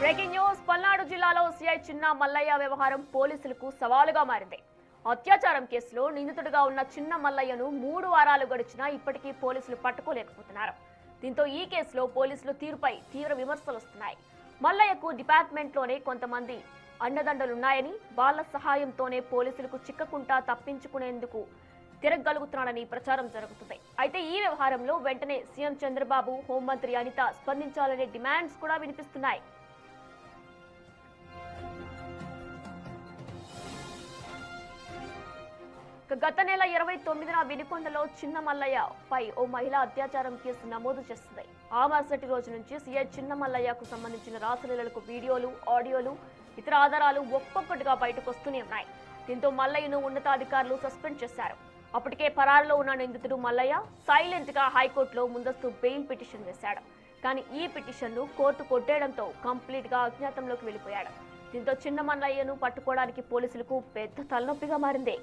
Breaking news Palnadu జిల్లాలో CI చిన్న మల్లయ్య వ్యవహారం పోలీసులకు సవాలుగా మారింది. అత్యాచారం కేసులో నిందితుడిగా ఉన్న చిన్న మల్లయ్యను 3 వారాలు గడిచినా ఇప్పటికీ పోలీసులు పట్టుకోలేకపోతున్నారు. దీంతో ఈ కేసులో పోలీసుల తీరుపై తీవ్ర విమర్శలు వస్తున్నాయి. మల్లయ్యకు డిపార్ట్మెంట్లోనే కొంతమంది అండదండలున్నాయని, వాళ్ళ సహాయంతోనే పోలీసులకు చిక్కకుండా తప్పించుకునేందుకు తిరగలుగుతున్నాడని ప్రచారం జరుగుతుంది. అయితే ఈ వ్యవహారంలో వెంటనే సీఎం చంద్రబాబు, హోంమంత్రి అనిత స్పందించాలనే డిమాండ్స్ కూడా వినిపిస్తున్నాయి. గత నెల 29న వినుకొండలో చిన్న మల్లయ్య పై ఓ మహిళ అత్యాచారం కేసు నమోదు చేస్తుంది. ఆ మరుసటి రోజు నుంచి సీఐ చిన్న మల్లయ్యకు సంబంధించిన రాసలీలలకు వీడియోలు, ఆడియోలు, ఇతర ఆధారాలు ఒక్కొక్కటిగా బయటకు వస్తూనే ఉన్నాయి. దీంతో మల్లయ్యను ఉన్నతాధికారులు సస్పెండ్ చేశారు. అప్పటికే పరారులో ఉన్న నిందితుడు మల్లయ్య సైలెంట్ గా హైకోర్టులో ముందస్తు బెయిల్ పిటిషన్ వేశాడు. కానీ ఈ పిటిషన్ను కోర్టు కొట్టేయడంతో కంప్లీట్ గా అజ్ఞాతంలోకి వెళ్లిపోయాడు. దీంతో చిన్న మల్లయ్యను పట్టుకోవడానికి పోలీసులకు పెద్ద తలనొప్పిగా మారింది.